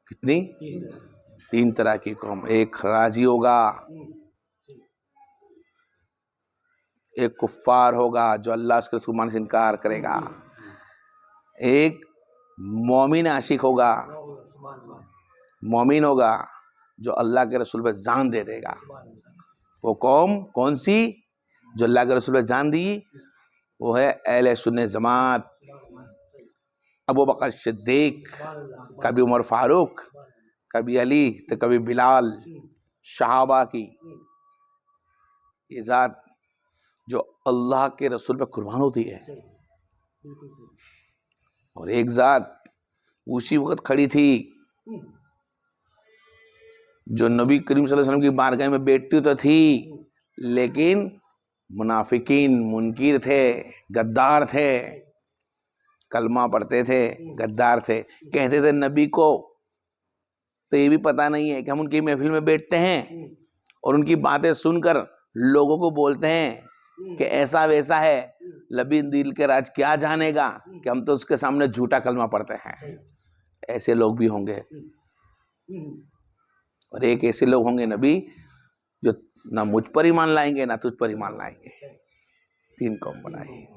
कितनी? 3 तरह की कौम। एक राजी होगा, एक कुफ्फार होगा जो अल्लाह उसके रसूल मानने से इनकार करेगा, एक मोमिन आशिक होगा, मोमिन होगा जो अल्लाह के रसूल पे जान दे देगा। वो कौम कौन सी? जो अल्लाह के रसूल पे जान दी, वो है अहले सुन्नत जमात। अबू बकर सिद्दीक, कभी उमर फारूक, कभी अली, तो कभी बिलाल, सहाबा की ये जात जो अल्लाह के रसूल पे कुर्बान होती है। और एक जात उसी वक्त खड़ी थी जो नबी करीम सल्लल्लाहु अलैहि वसल्लम की बारगाह में बैठती तो थी, लेकिन मुनाफिकीन मुनकिर थे, गद्दार थे, कलमा पढ़ते थे, गद्दार थे। कहते थे नबी को तो ये भी पता नहीं है कि हम उनकी महफिल में बैठते हैं और उनकी बातें सुनकर लोगों को बोलते हैं कि ऐसा वैसा है, नबी दिल के राज क्या जानेगा कि हम तो उसके सामने झूठा कलमा पढ़ते हैं। ऐसे लोग भी होंगे। और एक ऐसे लोग होंगे नबी जो ना मुझ पर ईमान लाएंगे ना तुझ पर ईमान लाएंगे। 3 कौम बनाई।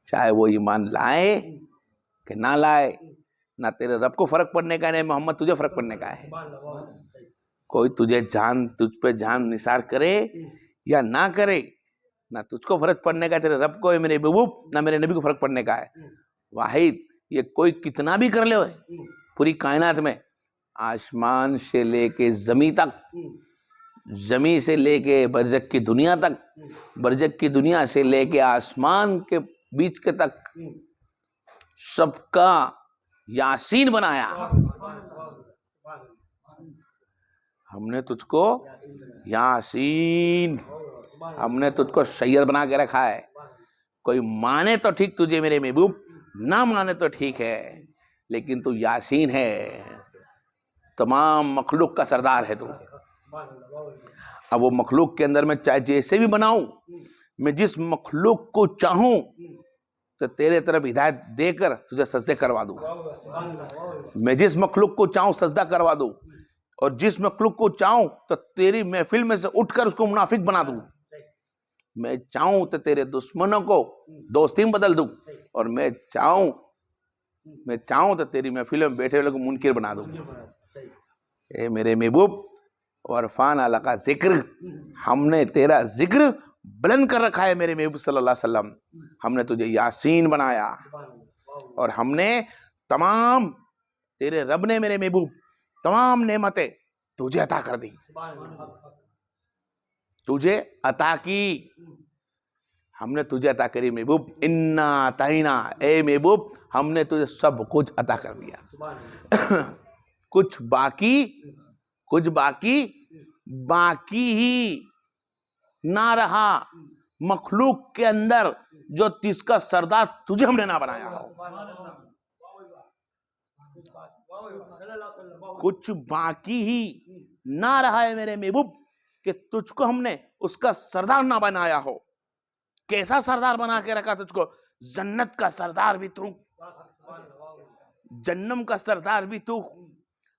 चाहे वो ईमान लाए कि ना लाए, ना तेरे रब को फर्क पड़ने का है, मोहम्मद तुझे फर्क पड़ने का है। कोई तुझ पे जान निसार करे या ना करे, ना तुझको फर्क पड़ने का है, तेरे रब को, मेरे महबूब, ना मेरे नबी को फर्क पड़ने का है। वाहिद ये कोई कितना भी कर ले पूरी कायनात में, आसमान से लेके जमी तक, जमी से लेके बरजक की दुनिया तक, बरजक की दुनिया से लेके आसमान के बीच के तक, सबका यासीन बनाया। हमने तुझको यासीन, हमने तुझको सैयद बना के रखा है। कोई माने तो ठीक तुझे मेरे महबूब, ना माने तो ठीक है, लेकिन तू यासीन है, तमाम मखलूक का सरदार है तू। अब वो मखलूक के अंदर मैं चाहे जैसे भी बनाऊं, मैं जिस मखलूक को चाहूं तो तेरे तरफ हिदायत देकर तुझे सजदे करवा दूं। मैं जिस मखलूक को चाहूं सजदा करवा दूं, और जिस मखलूक को चाहूं तो तेरी महफिल में से उठकर उसको मुनाफिक बना दूं। मैं चाहूं तो तेरे दुश्मनों को दोस्ती में बदल दूं, और मैं चाहूं तो तेरी महफिल में बैठे वालों को मुनकिर बना दूं। ए मेरे महबूब, वरफान अला का जिक्र, हमने तेरा जिक्र बुलंद कर रखा है मेरे महबूब सल्लल्लाहु अलैहि वसल्लम। हमने तुझे यासीन बनाया, और हमने तमाम, तेरे रब ने मेरे महबूब तमाम नेमतें तुझे अता कर दी, तुझे अता की। हमने तुझे अता करी महबूब, इन्ना ताइना, ए महबूब हमने तुझे सब कुछ अता कर दिया। कुछ बाकी ही ना रहा मखलूक के अंदर जो जिसका सरदार तुझे हमने ना बनाया हो। कुछ बाकी ही ना रहा है मेरे महबूब कि तुझको हमने उसका सरदार ना बनाया हो। कैसा सरदार बना के रखा तुझको? जन्नत का सरदार भी तू, जन्नम का सरदार भी तू,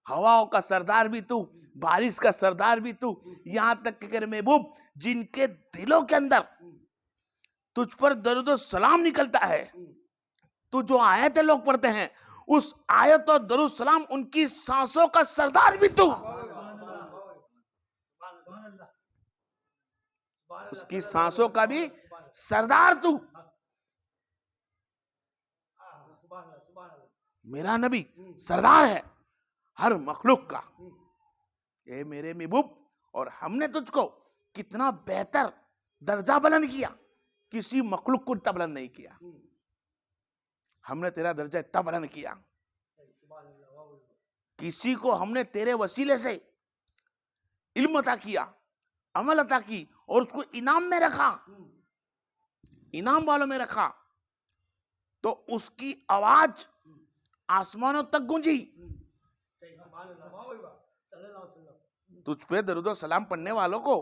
हवाओं का सरदार भी तू, बारिश का सरदार भी तू, यहां तक कि मेरे महबूब जिनके दिलों के अंदर तुझ पर दरूद सलाम निकलता है, तू जो आयतें लोग पढ़ते हैं, उस आयत और दरूद सलाम उनकी सांसों का सरदार भी तू, उसकी सांसों का भी सरदार तू। मेरा नबी सरदार है हर मखलूक का। ए मेरे महबूब, और हमने तुझको कितना बेहतर दर्जा बुलंद किया, किसी मखलूक को इतना बुलंद नहीं किया। हमने तेरा दर्जा इतना बुलंद किया, किसी को हमने तेरे वसीले से इल्म अता किया, अमल अता की, और उसको इनाम में रखा, इनाम वालों में रखा, तो उसकी आवाज आसमानों तक गूंजी। तुझ पे दरूद सलाम पढ़ने वालों को,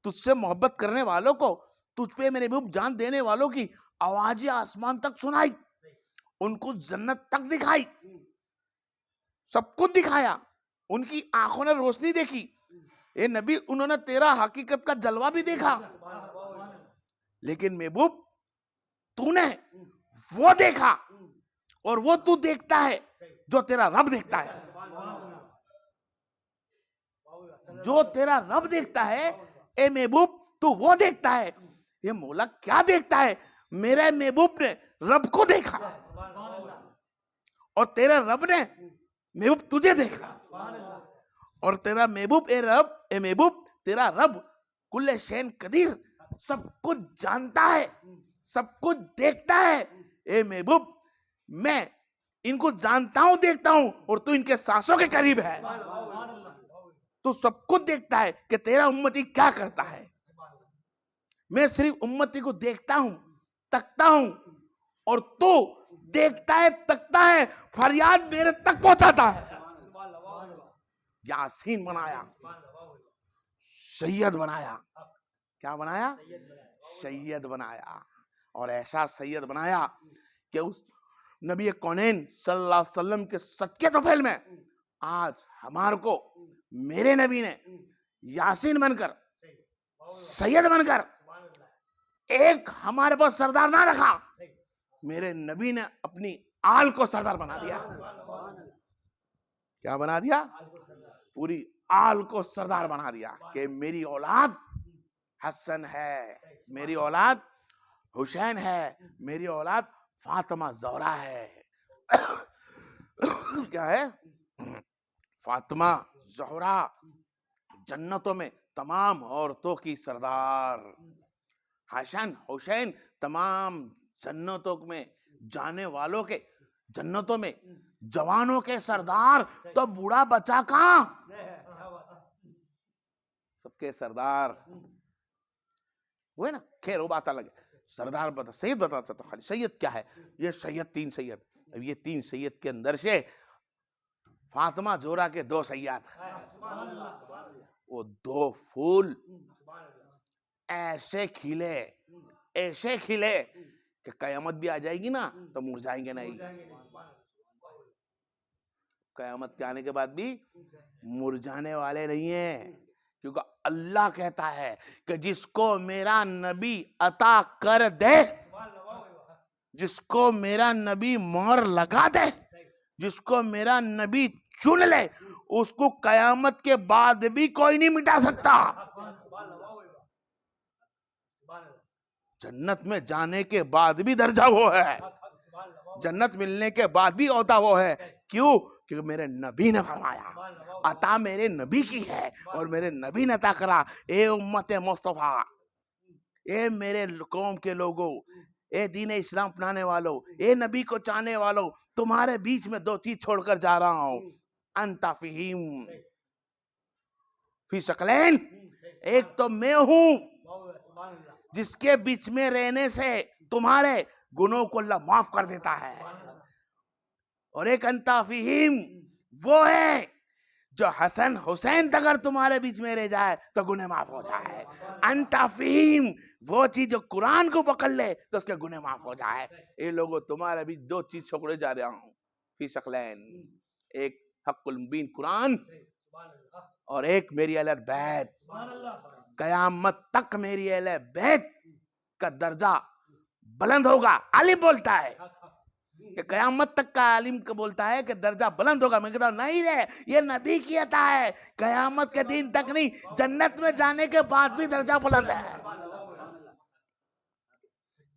तुझसे मोहब्बत करने वालों को, तुझ पे मेरे महबूब जान देने वालों की आवाजें आसमान तक सुनाई, उनको जन्नत तक दिखाई। सब कुछ दिखाया, उनकी आंखों ने रोशनी देखी। ए नबी, उन्होंने तेरा हकीकत का जलवा भी देखा, लेकिन महबूब तूने वो देखा और वो तू देखता है जो तेरा रब देखता है। जो तेरा रब देखता है ए महबूब, तू वो देखता है। ये मौला क्या देखता है? मेरे महबूब ने रब को देखा और तेरे रब ने महबूब तुझे देखा, और तेरा महबूब ए महबूब तेरा रब कुल्ले शैन कदीर, सब कुछ जानता है, सब कुछ देखता है। ए महबूब, मैं इनको जानता हूं, देखता हूं, और तू इनके सांसों के करीब है। तू सब कुछ देखता है कि तेरा उम्मती क्या करता है। मैं सिर्फ उम्मती को देखता हूं, तकता हूं, और तू देखता है, तकता है, फरियाद मेरे तक पहुंचाता है। यासीन बनाया, सैयद बनाया। क्या बनाया? सैयद बनाया। और ऐसा सैयद बनाया कि उस नबी कौनैन सल्लल्लाहु अलैहि वसल्लम के सदके तौफील में आज हमारे को मेरे नबी ने यासीन बनकर, सैयद बनकर, एक हमारे पास सरदार ना रखा, मेरे नबी ने अपनी आल को सरदार बना दिया। क्या बना दिया? पूरी आल को सरदार बना दिया कि मेरी औलाद हसन है, मेरी औलाद हुसैन है, मेरी औलाद फातिमा ज़हरा है। क्या है? फातिमा ज़हरा जन्नतों में तमाम औरतों की सरदार, हसन हुसैन तमाम जन्नतों में जाने वालों के, जन्नतों में जवानों के सरदार, तो बूढ़ा बच्चा कहां? सबके सरदार हुए ना। खैर वो बात अलग है। सरदार बता, सैयद बता चाहता हूं। खाली सैयद क्या है? ये सैयद, तीन सैयद। अब ये तीन सैयद के अंदर से फातिमा ज़हरा के दो सैयद, वो दो फूल ऐसे खिले, ऐसे खिले कि कयामत भी आ जाएगी ना तो मुरझाएंगे नहीं। कयामत के आने के बाद भी मुरझाने वाले नहीं है, क्योंकि अल्लाह कहता है कि जिसको मेरा नबी अता कर दे, जिसको मेरा नबी मोहर लगा दे, जिसको मेरा नबी चुन ले, उसको कयामत के बाद भी कोई नहीं मिटा सकता। जन्नत में जाने के बाद भी दर्जा वो है, जन्नत मिलने के बाद भी औता वो है। क्यों? क्योंकि मेरे नबी ने फरमाया, अता मेरे नबी की है, और मेरे नबी ने अता करा। ए उम्मत मुस्तफा, ए मेरे कौम के लोगों, ए दीन इस्लाम अपनाने वालों, ए नबी को चाहने वालों, तुम्हारे बीच में दो चीज छोड़कर जा रहा हूं। अंता फीहिम फी शकलैन, एक तो मैं हूं जिसके बीच में रहने से तुम्हारे गुनों को अल्लाह माफ कर देता है, और एक अंता फीहिम वो है जो हसन हुसैन अगर तुम्हारे बीच में रह जाए तो गुने माफ हो जाए। अंता फीहिम वो चीज जो कुरान को पकड़ ले तो उसके गुने माफ हो जाए। ये लोगों, तुम्हारे बीच दो चीज छोड़े जा रहा हूं, फी शकलैन, एक हक़्क़ुल मुबीन कुरान, और एक मेरी अहले बैत। कयामत तक मेरी अहले बैत का दर्जा बुलंद होगा। आलिम बोलता है कि कयामत तक का आलिम को बोलता है कि दर्जा बुलंद होगा। मैं कहता हूं नहीं रे, ये नबी की अता है, कयामत के दिन तक नहीं, जन्नत में जाने के बाद भी दर्जा बुलंद है।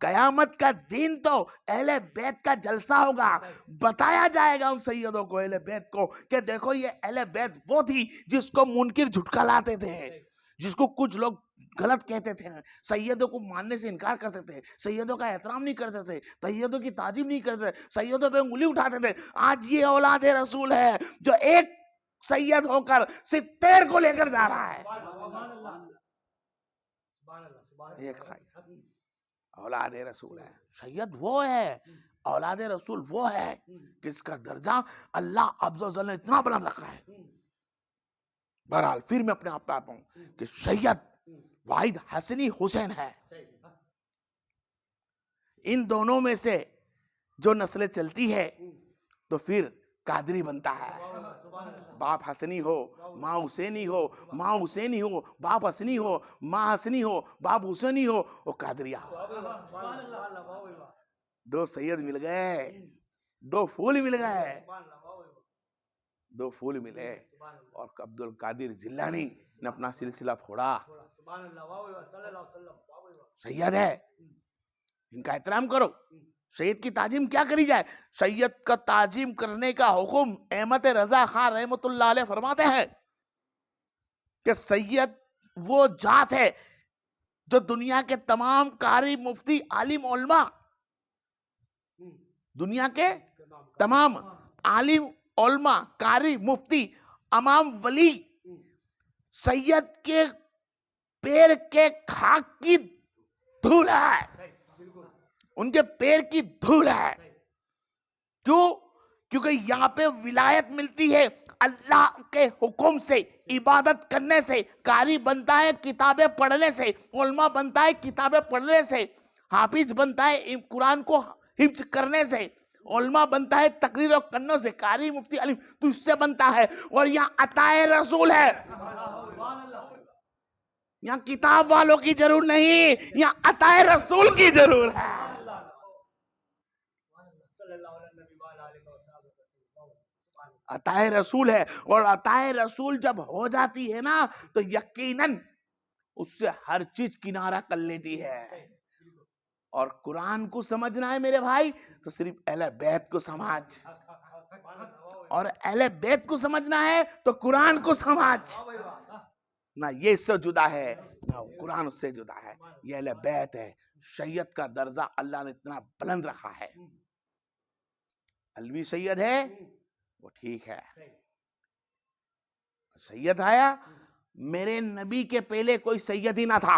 कयामत का दिन तो अहले बैत का जलसा होगा, बताया जाएगा उन सैयदों को, अहले बैत को, कि देखो ये अहले बैत वो थी जिसको मुनकिर झुटकलाते थे, जिसको कुछ लोग गलत कहते थे, सैयदों को मानने से इनकार करते थे, सैयदों का एहतराम नहीं करते थे, सैयदों की ताजीम नहीं करते थे, सैयदों पे उंगली उठाते थे। आज ये औलाद रसूल है जो एक सैयद होकर 70 को लेकर जा रहा है। एक सैयद औलाद रसूल है। सैयद वो है, औलाद रसूल वो है जिसका दर्जा अल्लाह अज़्ज़ व जल ने इतना बुलंद रखा है। बहरहाल फिर मैं अपने आप पे आता हूं कि सैयद वाहिद हसनी हुसैन है। इन दोनों में से जो नस्लें चलती है तो फिर कादरी बनता है, बाप हसनी हो, माँ हुसैनी हो, माँ हुसैनी हो, बाप हसनी हो, माँ हसनी हो, बाप हुसैनी हो, वो कादरिया हो। दो सैयद मिल गए, दो फूल मिल गए, दो फूल मिले और अब्दुल कादिर जिलानी ने अपना सिलसिला फोड़ा। सैयद है, इनका एहतराम करो। सैयद की ताजीम क्या करी जाए? सैयद का ताजीम करने का हुक्म अहमद रजा खान रहमतुल्लाह अलैह फरमाते हैं कि सैयद वो जात है जो दुनिया के तमाम कारी मुफ्ती आलिम उलमा, दुनिया के तमाम आलिम उलमा कारी मुफ्ती अमाम वली सैयद के पैर के खाक की धूल है, उनके पैर की धूल है। क्यों? क्योंकि यहाँ पे विलायत मिलती है अल्लाह के हुक्म से, इबादत करने से। कारी बनता है किताबें पढ़ने से, उलमा बनता है किताबें पढ़ने से, हाफिज बनता है कुरान को हिफ्ज करने से, उलमा बनता है तकरीर और कन्नों से, कारी मुफ्ती अलीम तो इससे बनता है। और यहाँ अताए रसूल है, यहाँ किताब वालों की जरूर नहीं, यहाँ अताए रसूल की जरूर है। अताए रसूल है, और अताए रसूल जब हो जाती है ना तो यकीनन उससे हर चीज किनारा कर लेती है। और कुरान को समझना है मेरे भाई तो सिर्फ अहले बैत को समझ, और अहले बैत को समझना है तो कुरान को समझ। ना ये इससे जुदा है ना कुरान उससे जुदा है, ये अहले बैत है। सैयद का दर्जा अल्लाह ने इतना बुलंद रखा है। अलवी सैयद है वो ठीक है, सैयद आया, मेरे नबी के पहले कोई सैयद ही ना था।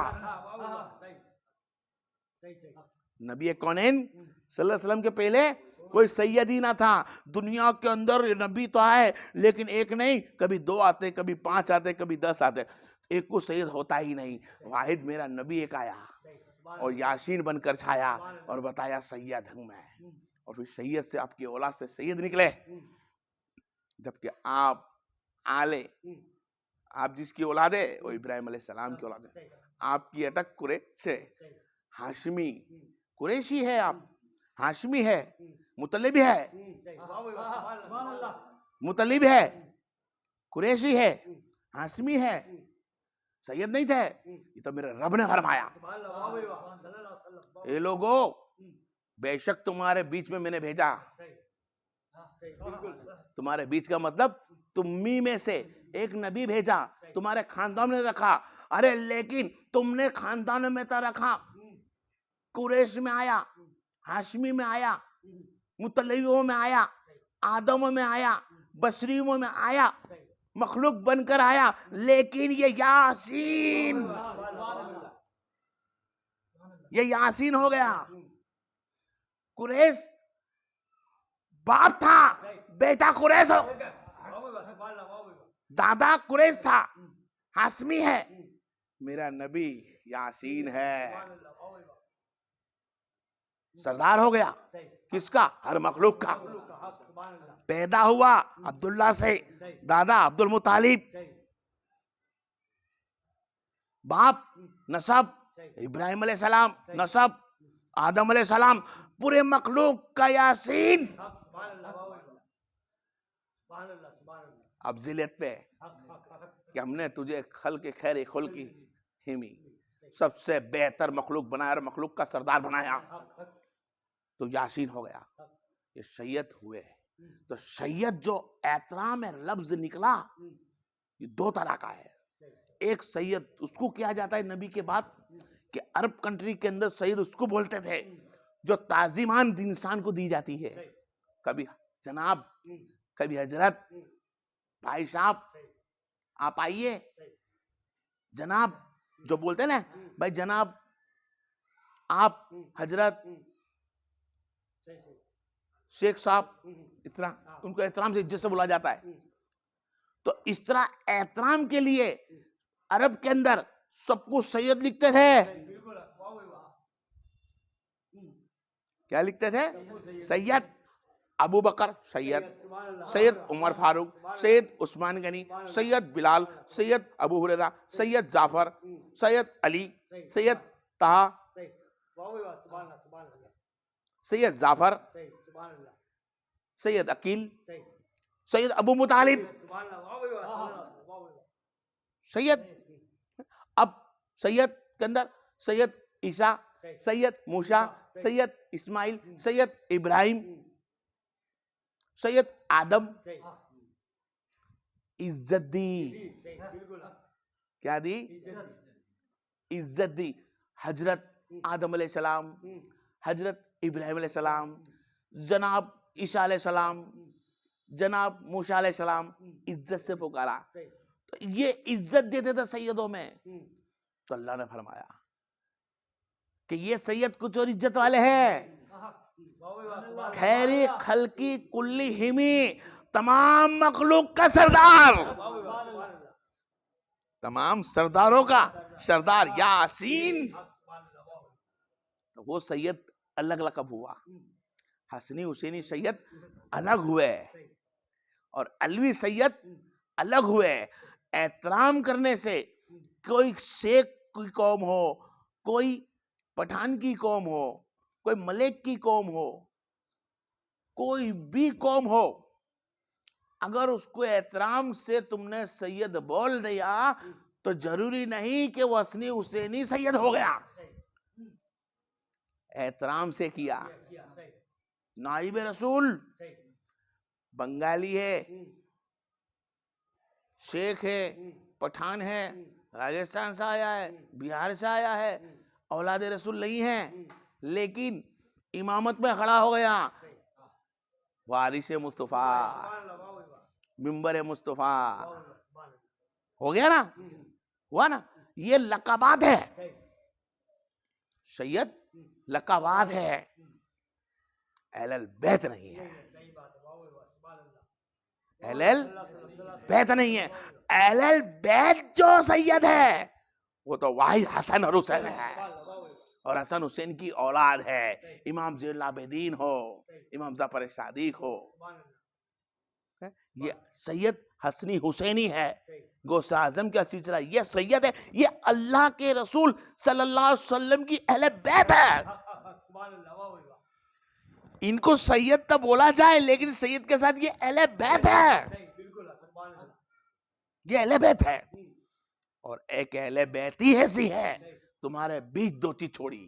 नबी कौनैन सल्लल्लाहु अलैहि वसल्लम के पहले कोई सैयद ही ना था। दुनिया के अंदर नबी तो आए, लेकिन एक नहीं, कभी 2 आते, कभी 5 आते, कभी 10 आते, एक को सैयद होता ही नहीं। वाहिद मेरा नबी एक आया और यासीन बनकर छाया और बताया सैयद हूं मैं। और फिर सैयद से आपकी औलाद से सैयद निकले, जबकि आप आले, आप जिसकी औलाद है वो इब्राहिम अलैहिस्सलाम की औलाद है। आपकी अटक कुरैश से, हाशमी कुरैशी है, आप हाशमी है, मुतलिब है, मुतलिब है, कुरैशी है, हाशमी है, सैयद नहीं थे। ये तो मेरे रब ने फरमाया। ये लोगों, बेशक तुम्हारे बीच में मैंने भेजा, तुम्हारे बीच का मतलब तुम्ही में से एक नबी भेजा, तुम्हारे खानदान में रखा। अरे लेकिन तुमने खानदान में तो रखा, कुरैश में आया, हाशमी में आया, मुतलिबों में आया, आदम में आया, बशरीमों में आया, मखलूक बनकर आया। लेकिन ये यासीन हो गया। कुरैश बाप था, बेटा कुरैश हो, दादा कुरैश था, हाशमी है, मेरा नबी यासीन है। सरदार हो गया किसका? हर मखलूक का। पैदा हुआ अब्दुल्ला से, दादा अब्दुल मुतालिब, बाप नसब इब्राहिम अलैहिस्सलाम, नसब आदम अलैहिस्सलाम, पूरे मखलूक का यासीन। अब जिल्लत पे कि हमने तुझे खल के खैर खुल की हिमी, सबसे बेहतर मखलूक बनाया और मखलूक का सरदार बनाया, तो यासीन हो गया, ये सैयद हुए। तो सैयद जो एहतराम लफ्ज निकला, ये 2 तरह का है। एक सैयद उसको किया जाता है नबी के बाद कि अरब कंट्री के अंदर सैयद उसको बोलते थे जो ताजीमान इंसान को दी जाती है। कभी जनाब, कभी हजरत, भाई साहब आप आइए, जनाब जो बोलते हैं ना, भाई जनाब, आप, हजरत, शेख साहब, इस तरह उनको एहतराम से इज्जत से बोला जाता है। तो इस तरह एहतराम के लिए अरब के अंदर सबको सैयद लिखते थे। क्या लिखते थे? सैयद अबू बकर सैयद, सैयद उमर फारूक, सैयद उस्मान गनी, सैयद बिलाल, सैयद अबू हुरैरा, सैयद जाफर, सैयद अली, सैयद ताहा, सैयद जाफर, सैयद अकील, सैयद अबू मुतालिब, सैयद, अब सैयद के अंदर सैयद ईसा, सैयद मूसा, सैयद इस्माइल, सैयद इब्राहिम, सैयद आदम, इज्जत दी, क्या दी? इज्जत दी। हजरत आदम अलैहिस्सलाम, हजरत इब्राहिम अलैहिस्सलाम, जनाब ईसा अलैहिस्सलाम, जनाब मूसा अलैहिस्सलाम, इज्जत से पुकारा। तो ये इज्जत देते थे सैयदों में। तो अल्लाह ने फरमाया कि ये सैयद कुछ और इज्जत वाले हैं। खैरी खल्की कुल्ली हिमी, तमाम मखलूक का सरदार, तमाम सरदारों का सरदार यासीन। तो वो सैयद अलग लकब हुआ। हसनी हुसैनी सैयद अलग हुए और अलवी सैयद अलग हुए। एहतराम करने से, कोई शेख की कौम हो, कोई पठान की कौम हो, कोई मलिक की कौम हो, कोई भी कौम हो, अगर उसको एहतराम से तुमने सैयद बोल दिया तो जरूरी नहीं कि वो हसनी हुसैनी सैयद हो गया। एहतराम से किया। नाइब रसूल बंगाली है, शेख है, पठान है, राजस्थान से आया है, बिहार से आया है, औलाद रसूल नहीं है, लेकिन इमामत में खड़ा हो गया। वारिस मुस्तफा, मिंबर मुस्तफा हो गया ना, हुआ ना। ये लक़बात है, सैयद लक़बात है, अहलुल बैत नहीं है। अहलुल बैत नहीं है। अहलुल बैत जो सैयद है वो तो वाहिद हसन और हुसैन है, और हसन हुसैन की औलाद है। इमाम ज़ैनुल आबिदीन हो, इमाम जाफर सादिक हो, ये सैयद हसनी हुसैनी है, गौसे आज़म का सिलसिला। ये सैयद है, ये अल्लाह के रसूल सल्लल्लाहु अलैहि वसल्लम की अहले बैत है। इनको सैयद तो बोला जाए, लेकिन सैयद के साथ ये अहले बैत है, ये अहले बैत है। और एक अहले बैत ही ऐसी है तुम्हारे बीच दो चीज छोड़ी।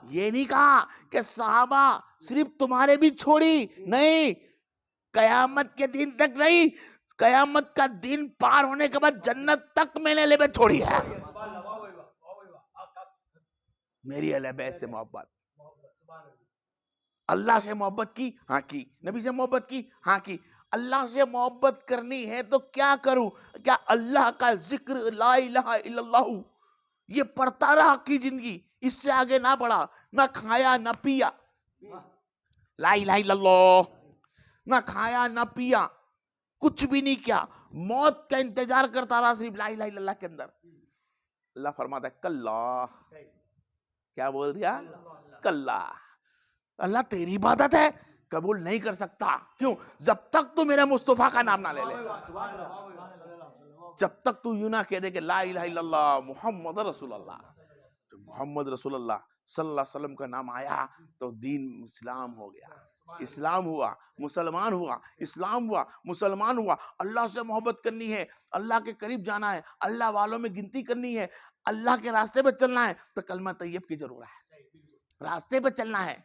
ये नहीं कहा कि सहाबा सिर्फ तुम्हारे बीच छोड़ी, नहीं, कयामत के दिन तक नहीं, कयामत का दिन पार होने के बाद जन्नत तक मैंने अहले बैत छोड़ी है। मेरी अहले बैत से मोहब्बत, अल्लाह से मोहब्बत की, हाँ की, नबी से मोहब्बत की, हाँ की। अल्लाह से मोहब्बत करनी है तो क्या करूं? क्या अल्लाह का जिक्र, ला इलाहा इल्लल्लाह, ये पढ़ता रहा की जिंदगी, इससे आगे ना बढ़ा, ना खाया ना पिया, ला इलाहा इल्लल्लाह, ना खाया ना पिया, कुछ भी नहीं किया, मौत का इंतजार करता रहा सिर्फ ला इलाहा इल्लल्लाह के अंदर। अल्लाह फरमाता है कल्ला, क्या बोल दिया? कल्ला। अल्लाह तेरी इबादत है कबूल नहीं कर सकता। क्यों? जब तक तू मेरे मुस्तफा का नाम ना ले ले, जब तक तू यूं ना कह दे कि ला इलाहा इल्लल्लाह मुहम्मद रसूलुल्लाह, तो मोहम्मद रसूलुल्लाह सल्लल्लाहु अलैहि वसल्लम का नाम आया तो दीन इस्लाम हो गया, इस्लाम हुआ, मुसलमान हुआ, इस्लाम हुआ, मुसलमान हुआ। अल्लाह से मोहब्बत करनी है, अल्लाह के करीब जाना है, अल्लाह वालों में गिनती करनी है, अल्लाह के रास्ते पे चलना है तो कलमा तैयब की जरूरत है। रास्ते पे चलना है,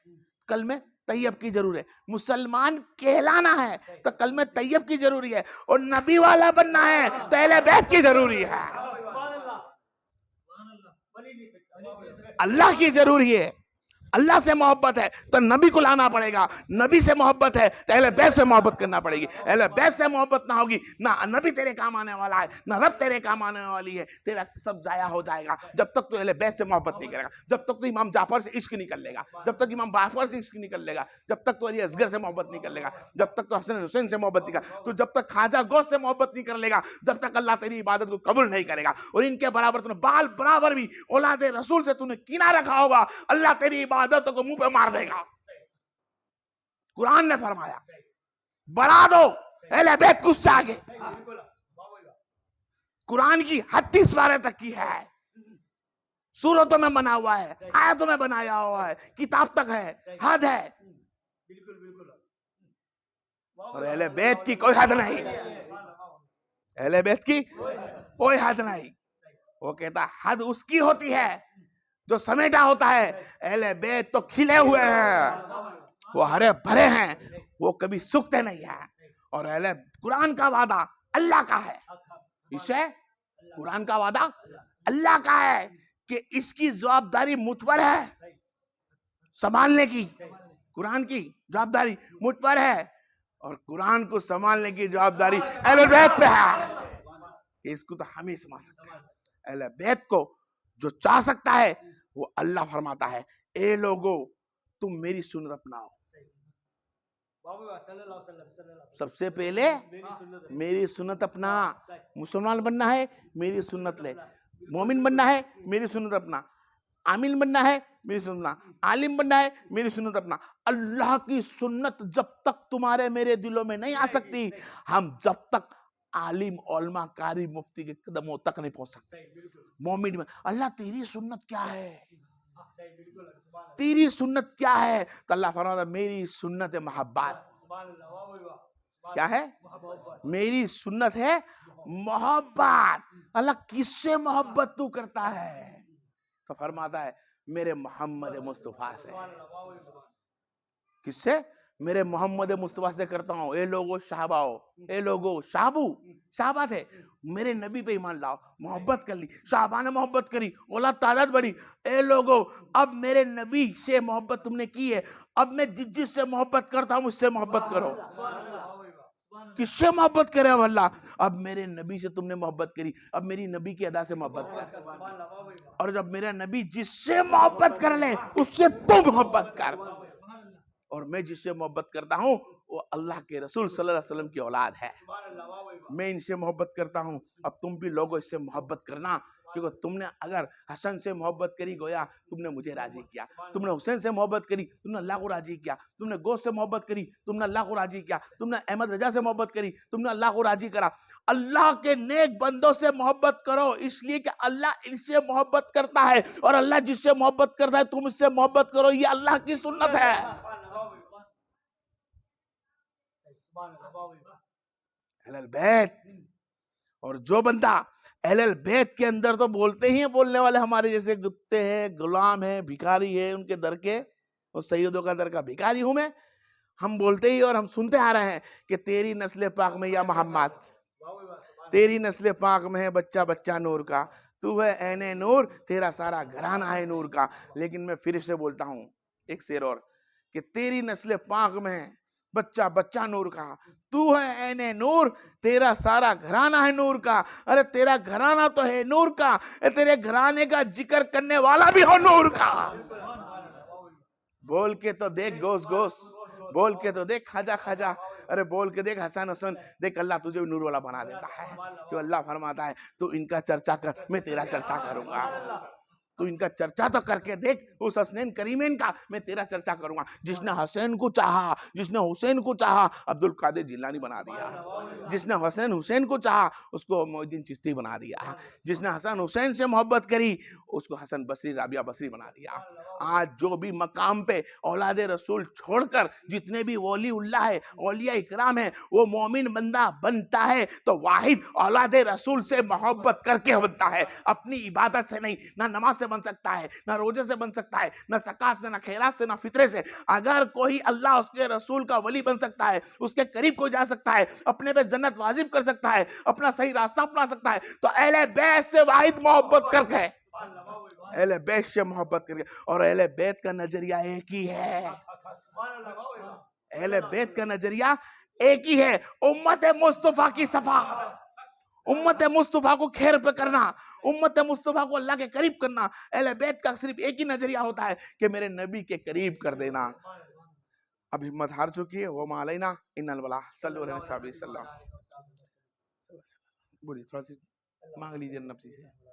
कलमे तैयब की जरूरत है। मुसलमान कहलाना है तो कलमे तैयब की जरूरी है, और नबी वाला बनना है तो अहले बैत की जरूरी है, अल्लाह की जरूरी है। अल्लाह से मोहब्बत है तो नबी को लाना पड़ेगा, नबी से मोहब्बत है तो अहले बैत से मोहब्बत करना पड़ेगी। अहले बैत से मोहब्बत ना होगी, ना नबी तेरे काम आने वाला है, ना रब तेरे काम आने वाली है, तेरा सब जाया हो जाएगा। जब तक तू अहले बैत से मोहब्बत नहीं करेगा, जब तक तू इमाम जाफर से इश्क नहीं कर लेगा, जब तक इमाम बाफर से इश्क नहीं कर लेगा, जब तक तू अली असगर से मोहब्बत नहीं कर लेगा, जब तक तू हसन हुसैन से मोहब्बत नहीं कर, तू जब तक ख्वाजा गौस से मोहब्बत नहीं कर लेगा, जब तक अल्लाह तेरी इबादत को कबूल नहीं करेगा। और इनके बराबर तूने बाल बराबर भी औलाद रसूल से तूने कीना रखा होगा, अल्लाह तेरी इबादतों को मुंह पे मार देगा। कुरान ने फरमाया बढ़ा दो, अहले बैत को उससे आगे। कुरान की हद 30 पारे तक की है, सूरतों में बना हुआ है, आयतों में बनाया हुआ है, किताब तक है, हद है। और अहले बैत की कोई हद नहीं, अहले बैत की कोई हद नहीं। वो कहता हद उसकी होती है जो समेटा होता है। अहले बैत तो खिले हुए हैं, वो हरे भरे हैं, वो कभी सूखते नहीं है। और अहले कुरान का वादा अल्लाह का है, इसे कुरान का वादा अल्लाह का है कि इसकी जवाबदारी मुझ पर है संभालने की। कुरान की जवाबदारी मुझ पर है और कुरान को संभालने की जवाबदारी अहले बैत पे है। कि इसको तो हम ही संभाल सकते हैं। अहले बैत को जो चाह सकता है वो अल्लाह फरमाता है, ए लोगो तुम मेरी सुन्नत अपनाओ। सबसे पहले मेरी सुन्नत अपना। मुसलमान बनना है मेरी सुन्नत ले, मोमिन बनना है मेरी सुन्नत अपना, आमिल बनना है मेरी सुन्नत अपना, आलिम बनना है मेरी सुन्नत अपना। अल्लाह की सुन्नत जब तक तुम्हारे मेरे दिलों में नहीं आ सकती, हम जब तक आलिम ओलमा कारी मुफ्ती के कदमों तक नहीं पहुंच सकते। मोमिन में अल्लाह तेरी सुन्नत क्या है, तेरी सुन्नत क्या है? तो अल्लाह फरमाता मेरी सुन्नत है मोहब्बत। क्या है? मेरी सुन्नत है मोहब्बत। अल्लाह किससे मोहब्बत तू करता है? तो फरमाता है मेरे मोहम्मद मुस्तफा से। किससे? मेरे मोहम्मद मुस्तफा से करता हूँ। ए लोगो शाहबाओ, ए लोगो शाहबू, शाहबा थे, मेरे नबी पे ईमान लाओ। मोहब्बत कर ली, शाहबा ने मोहब्बत करी, औलाद तादाद बढ़ी। ए लोगो अब मेरे नबी से मोहब्बत तुमने की है, अब मैं जिससे मोहब्बत करता हूँ उससे मोहब्बत करो। किससे मोहब्बत करे? अब अल्लाह। अब मेरे नबी से तुमने मोहब्बत करी, अब मेरी नबी की अदा से मोहब्बत कर। और जब मेरा नबी जिससे मोहब्बत कर ले उससे तू मोहब्बत कर। और मैं जिससे मोहब्बत करता हूँ वो अल्लाह के रसूल सल्लल्लाहु अलैहि वसल्लम की औलाद है। मैं इनसे मोहब्बत करता हूँ, अब तुम भी लोगों इससे मोहब्बत करना। क्योंकि तुमने अगर हसन से मोहब्बत करी गोया तुमने मुझे राजी किया, तुमने हुसैन से मोहब्बत करी तुमने अल्लाह को राजी किया, तुमने गोश्त से मोहब्बत करी तुमने अल्लाह को राजी किया, तुमने अहमद रजा से मोहब्बत करी तुमने अल्लाह को राजी करा। अल्लाह के नेक बंदों से मोहब्बत करो, इसलिए कि अल्लाह इनसे मोहब्बत करता है। और अल्लाह जिससे मोहब्बत करता है तुम इससे मोहब्बत करो, ये अल्लाह की सुन्नत है। अहलुल बैत। और जो बंदा अहलुल बैत के अंदर तो बोलते ही हैं बोलने वाले हमारे जैसे कुत्ते हैं, गुलाम हैं, भिखारी है उनके दर के, उस सैयदों का दर का भिखारी हूं मैं। हम बोलते ही और हम सुनते आ रहे हैं कि तेरी नस्ल पाक में या मोहम्मद, तेरी नस्ल पाक में है बच्चा बच्चा नूर का, तू है ऐने नूर, तेरा सारा घराना है नूर का। लेकिन मैं फिर से बोलता हूं एक शेर और, कि तेरी नस्ल पाक में है बच्चा बच्चा नूर का, तू है ऐने नूर, तेरा सारा घराना है नूर का। अरे तेरा घराना तो है नूर का, तेरे घराने का जिक्र करने वाला भी हो नूर का। बोल के तो देख गोस गोस, बोल के तो देख खाजा खाजा, अरे बोल के देख हसन हसन, देख अल्लाह तुझे भी नूर वाला बना देता है। तो अल्लाह फरमाता है तू इनका चर्चा कर, मैं तेरा चर्चा करूंगा। तू इनका चर्चा तो करके देख, उस हसनैन करीमैन का, मैं तेरा चर्चा करूंगा। जिसने हसैन को चाहा, जिसने हुसैन को चाहा, अब्दुल कादिर जिलानी बना दिया। जिसने हसैन हुसैन को चाहा उसको मोइनुद्दीन चिश्ती बना दिया। जिसने हसन हुसैन से मोहब्बत करी उसको हसन बसरी राबिया बसरी बना दिया। आज जो भी मकाम पे औलाद रसूल छोड़कर जितने भी वली उल्लाह है, औलिया इकराम है, वो मोमिन बंदा बनता है तो वाहिद औलाद रसूल से मोहब्बत करके बनता है, अपनी इबादत से नहीं। ना नमाज से बन सकता है, ना रोजे से बन सकता है, ना ज़कात से, ना खैरात से, ना फितरे से। अगर कोई अल्लाह उसके रसूल का वली बन सकता है, उसके करीब को जा सकता है, अपने पे जन्नत वाजिब कर सकता है, अपना सही रास्ता अपना सकता है, तो अहले बैत से वाहिद मोहब्बत करके, अहले बैत से मोहब्बत करके। और अहले बैत का नजरिया एक ही है, अहले बैत का नजरिया एक ही है, उम्मत मुस्तफा की सफा, उम्मत मुस्तफा को खैर पे करना, उम्मत मुस्तफा को अल्लाह के करीब करना। अहले बैत का सिर्फ एक ही नजरिया होता है कि मेरे नबी के करीब कर देना। अब हिम्मत हार चुकी है, वो मालैना इन्नल वला सल्लल्लाहु अलैहि वसल्लम। बोलिए थोड़ा सी मांग लीजिए नफ्सी से।